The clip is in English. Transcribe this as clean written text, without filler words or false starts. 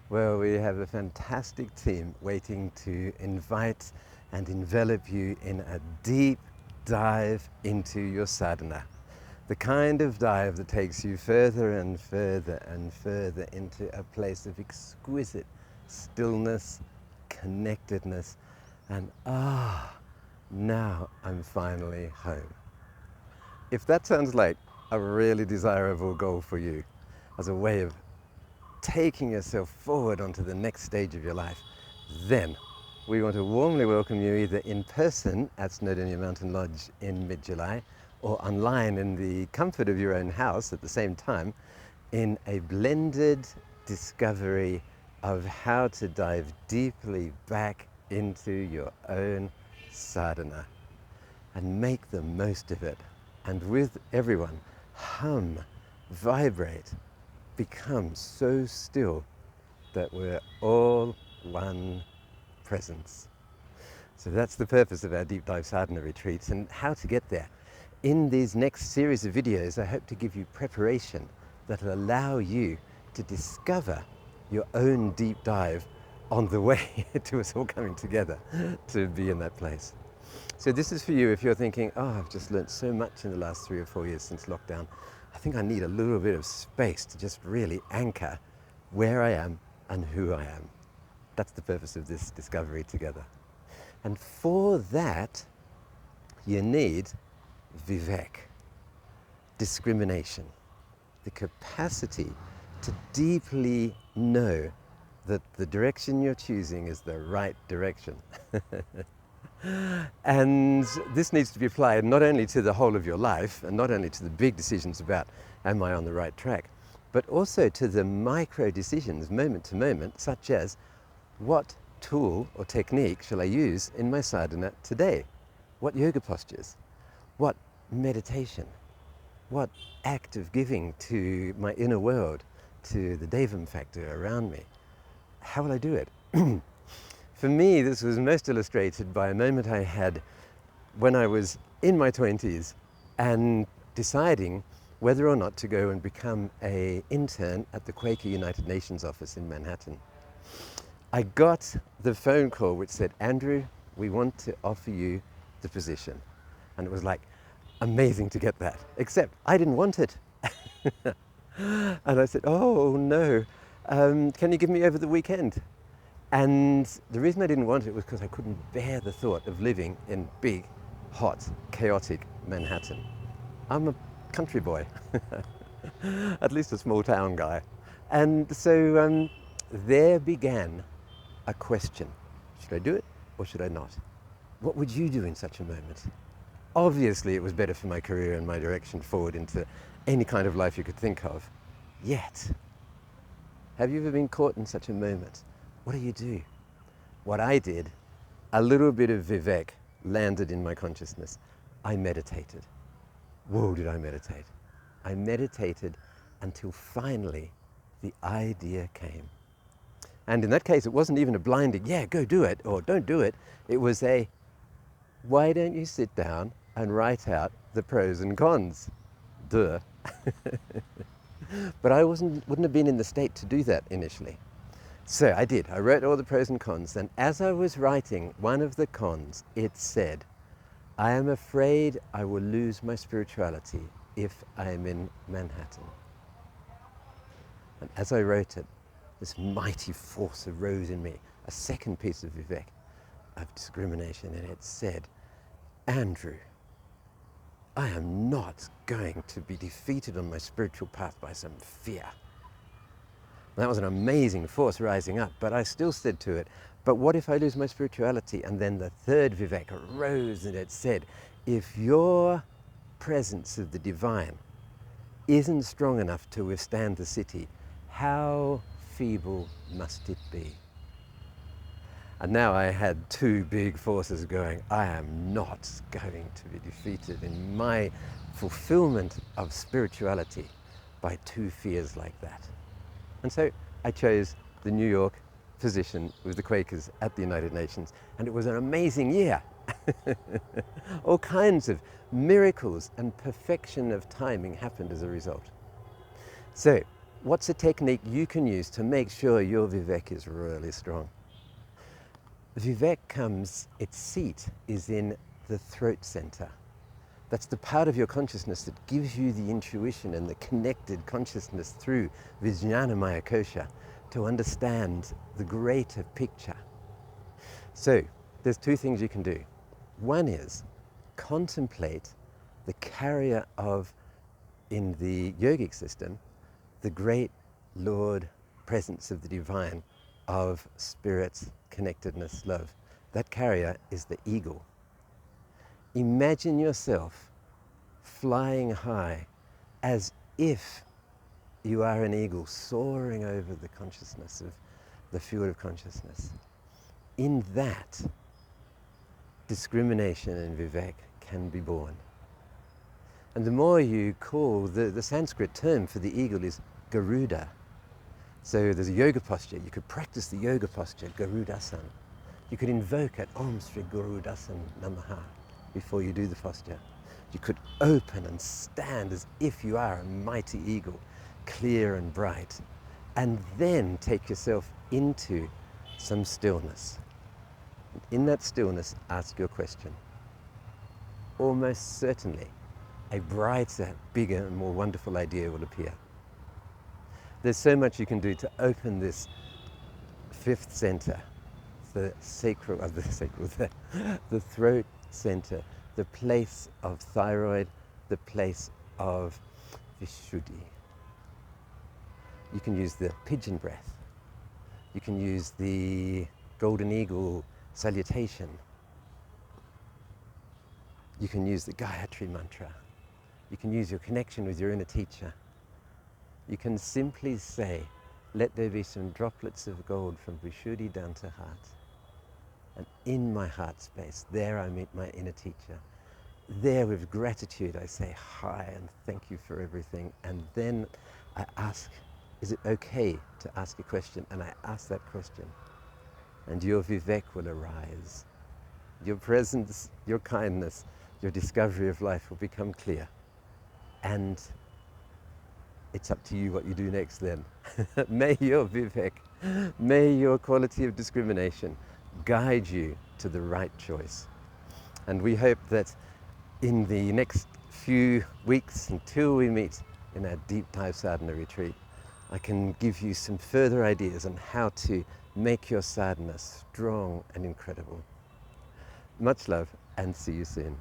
Well, we have a fantastic team waiting to invite and envelop you in a deep dive into your sadhana. The kind of dive that takes you further and further and further into a place of exquisite stillness, connectedness, and now I'm finally home. If that sounds like a really desirable goal for you as a way of taking yourself forward onto the next stage of your life, then we want to warmly welcome you either in person at Snowdonia Mountain Lodge in mid-July or online in the comfort of your own house at the same time in a blended discovery of how to dive deeply back into your own sadhana and make the most of it, and with everyone hum, vibrate, become so still that we're all one presence. So that's the purpose of our Deep Dive Sadhana retreats, and how to get there. In these next series of videos, I hope to give you preparation that will allow you to discover your own deep dive on the way to us all coming together to be in that place. So this is for you if you're thinking, I've just learnt so much in the last 3 or 4 years since lockdown. I think I need a little bit of space to just really anchor where I am and who I am. That's the purpose of this discovery together. And for that, you need Vivek, discrimination, the capacity to deeply know that the direction you're choosing is the right direction. And this needs to be applied not only to the whole of your life and not only to the big decisions about am I on the right track, but also to the micro decisions moment to moment, such as what tool or technique shall I use in my sadhana today? What yoga postures? What meditation? What act of giving to my inner world, to the Devam factor around me? How will I do it? For me, this was most illustrated by a moment I had when I was in my 20s and deciding whether or not to go and become an intern at the Quaker United Nations office in Manhattan. I got the phone call which said, Andrew, we want to offer you the position. And it was like, amazing to get that, except I didn't want it. And I said, oh no, can you give me over the weekend? And the reason I didn't want it was because I couldn't bear the thought of living in big, hot, chaotic Manhattan. I'm a country boy, at least a small town guy. And so there began a question. Should I do it or should I not? What would you do in such a moment? Obviously, it was better for my career and my direction forward into any kind of life you could think of. Yet, have you ever been caught in such a moment? What do you do? What I did, a little bit of Vivek landed in my consciousness. I meditated. Whoa, did I meditate? I meditated until finally the idea came. And in that case, it wasn't even a blinding, yeah, go do it, or don't do it. It was a, why don't you sit down and write out the pros and cons? Duh. But I wouldn't have been in the state to do that initially. So I did. I wrote all the pros and cons, and as I was writing one of the cons, it said, I am afraid I will lose my spirituality if I am in Manhattan. And as I wrote it, this mighty force arose in me, a second piece of Vivek, of discrimination, and it said, Andrew, I am not going to be defeated on my spiritual path by some fear. And that was an amazing force rising up, but I still said to it, but what if I lose my spirituality? And then the third Vivek arose and it said, if your presence of the divine isn't strong enough to withstand the city, how feeble must it be? And now I had two big forces going, I am not going to be defeated in my fulfillment of spirituality by two fears like that. And so I chose the New York position with the Quakers at the United Nations, and it was an amazing year. All kinds of miracles and perfection of timing happened as a result. So What's a technique you can use to make sure your Vivek is really strong? Vivek its seat is in the throat center. That's the part of your consciousness that gives you the intuition and the connected consciousness through Vijnana Maya Kosha to understand the greater picture. So there's two things you can do. One is contemplate the carrier of, in the yogic system, the great Lord presence of the divine, of spirit, connectedness, love. That carrier is the eagle. Imagine yourself flying high as if you are an eagle soaring over the consciousness of the field of consciousness. In that, discrimination and Vivek can be born. And the more you call, the Sanskrit term for the eagle is Garuda. So there's a yoga posture. You could practice the yoga posture, Garudasana. You could invoke at Om Sri Garudasana Namaha before you do the posture. You could open and stand as if you are a mighty eagle, clear and bright, and then take yourself into some stillness. In that stillness, ask your question. Almost certainly, a brighter, bigger, and more wonderful idea will appear. There's so much you can do to open this fifth center, the throat center, the place of thyroid, the place of Vishuddhi. You can use the pigeon breath. You can use the golden eagle salutation. You can use the Gayatri mantra. You can use your connection with your inner teacher. You can simply say, let there be some droplets of gold from Vishuddhi down to heart. And in my heart space, there I meet my inner teacher. There with gratitude I say hi and thank you for everything. And then I ask, is it okay to ask a question? And I ask that question. And your Vivek will arise. Your presence, your kindness, your discovery of life will become clear. And it's up to you what you do next then. May your Vivek, may your quality of discrimination guide you to the right choice. And we hope that in the next few weeks until we meet in our Deep Dive Sadhana retreat, I can give you some further ideas on how to make your sadhana strong and incredible. Much love and see you soon.